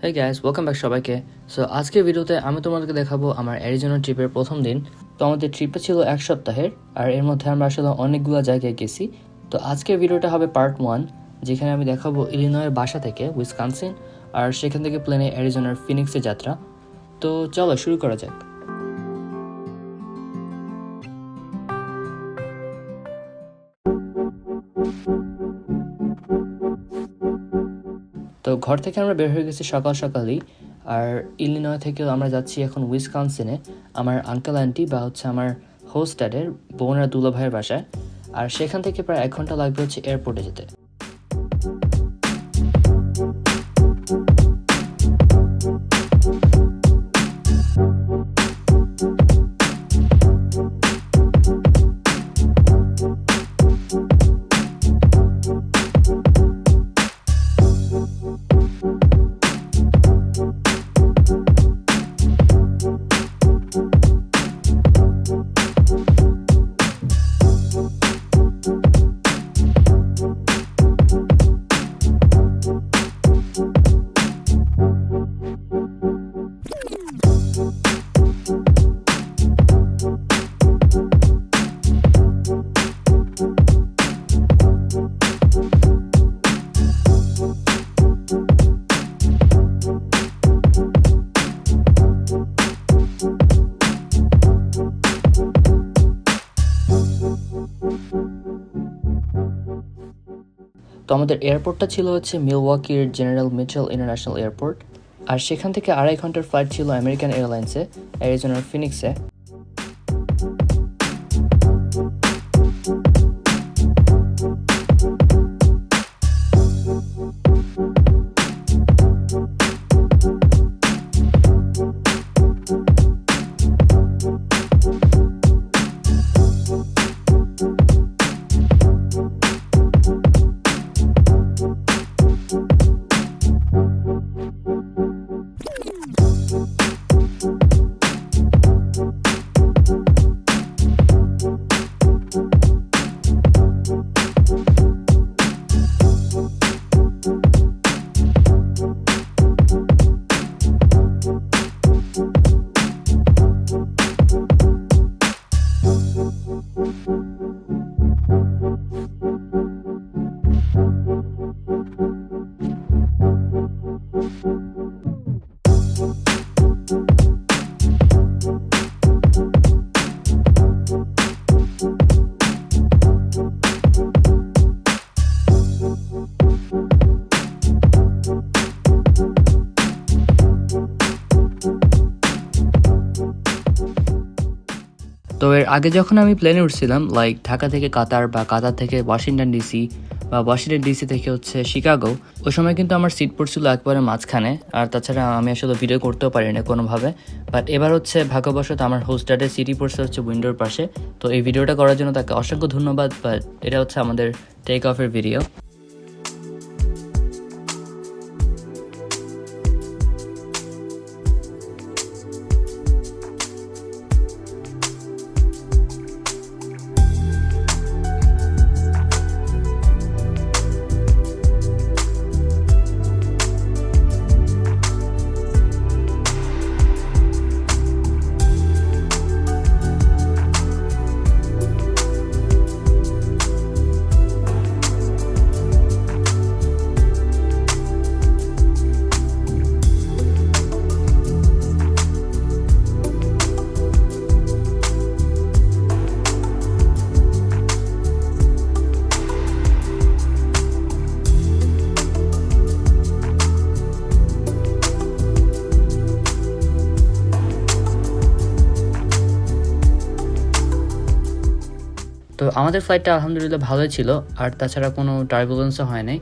Hey guys, welcome back সবাইকে। So আজকের ভিডিওতে আমি তোমাদেরকে দেখাবো আমার অ্যারিজোনা ট্রিপের প্রথম দিন। তো আমাদের ট্রিপটা ছিল এক সপ্তাহের, আর এর মধ্যে আমরা আসলে অনেকগুলো জায়গায় গেছি। তো আজকের ভিডিওটা হবে পার্ট 1, যেখানে আমি দেখাবো ইলিনয়ের বাসা থেকে উইসকনসিন, আর সেখান থেকে প্লেনে অ্যারিজোনার ফিনিক্সে যাত্রা। তো চলো শুরু করা যাক। তো ঘর থেকে আমরা বের হয়ে গেছি সকাল সকালই, আর ইলিনয় থেকেও আমরা যাচ্ছি এখন উইসকনসিনে আমার আঙ্কেল আন্টি বা আমার হোস্ট ড্যাডের বোনের দুলা ভাইয়ের বাসায়। আর সেখান থেকে প্রায় 1 ঘন্টা লাগবে এয়ারপোর্টে যেতে। তো আমাদের এয়ারপোর্টটা ছিল মিলওয়াকির জেনারেল মিচেল ইন্টারন্যাশনাল এয়ারপোর্ট, আর সেখান থেকে 2.5 ঘন্টার ফ্লাইট ছিল আমেরিকান এয়ারলাইন্সে অ্যারিজোনার ফিনিক্সে। তো এর আগে যখন আমি প্লেনে উঠছিলাম, ঢাকা থেকে কাতার বা কাতার থেকে ওয়াশিংটন ডিসি বা ওয়াশিংটন ডিসি থেকে শিকাগো, ওই সময় কিন্তু আমার সিট পড়ছিল একবারে মাঝখানে, আর তাছাড়া আমি আসলে ভিডিও করতেও পারি না কোনোভাবে। বাট এবার ভাগ্যবশত আমার হোস্ট ড্যাডের সিটি পড়ছে উইন্ডোর পাশে। তো এই ভিডিওটা করার জন্য তাকে অসংখ্য ধন্যবাদ। বাট এটা আমাদের টেক অফের ভিডিও। তো আমাদের ফ্লাইটটা আলহামদুলিল্লাহ ভালোই ছিল, আর তাছাড়া কোনো টার্বুলেন্সও হয় নাই।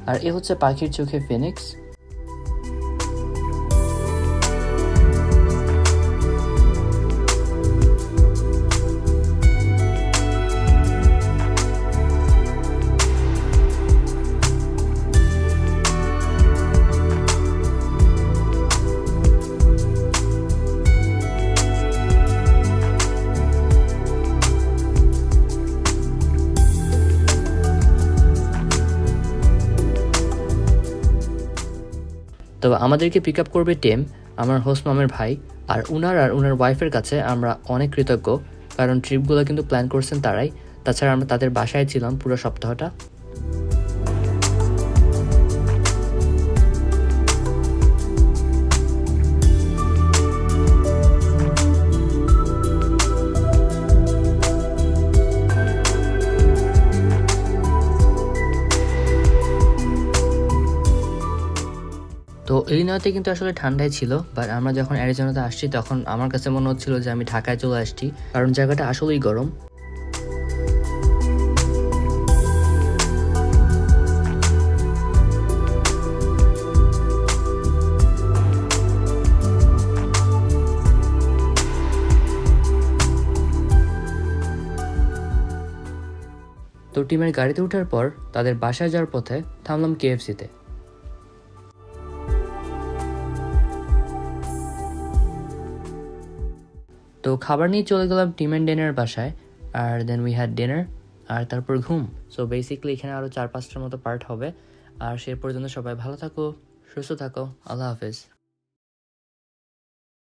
আর এ হচ্ছে পাখির চোখে ফিনিক্স। তো আমাদেরকে পিক আপ করবে টেম, আমার হোস্ট মামের ভাই, আর ওনার ওয়াইফের কাছে আমরা অনেক কৃতজ্ঞ, কারণ ট্রিপগুলো কিন্তু প্ল্যান করছেন তারাই। তাছাড়া আমরা তাদের বাসায় ছিলাম পুরো সপ্তাহটা। তো ইলিনয়তে কিন্তু আসলে ঠান্ডাই ছিল, বাট আমরা যখন অ্যারিজোনাতে আসছি তখন আমার কাছে মনে হচ্ছিল যে আমি ঢাকায় চলে আসছি, কারণ জায়গাটা আসলেই গরম। তো টিমের গাড়িতে ওঠার পর তাদের বাসায় যাওয়ার পথে থামলাম কেএফসিতে। তো খাবার নিয়ে চলে গেলাম টিম অ্যান্ড ডেনের বাসায়, আর দেন উই হ্যাড ডিনার, আর তারপর ঘুম। সো বেসিক্যালি এখানে আরও 4-5টার মতো পার্ট হবে। আর সে পর্যন্ত সবাই ভালো থাকো, সুস্থ থাকো, আল্লাহ হাফেজ।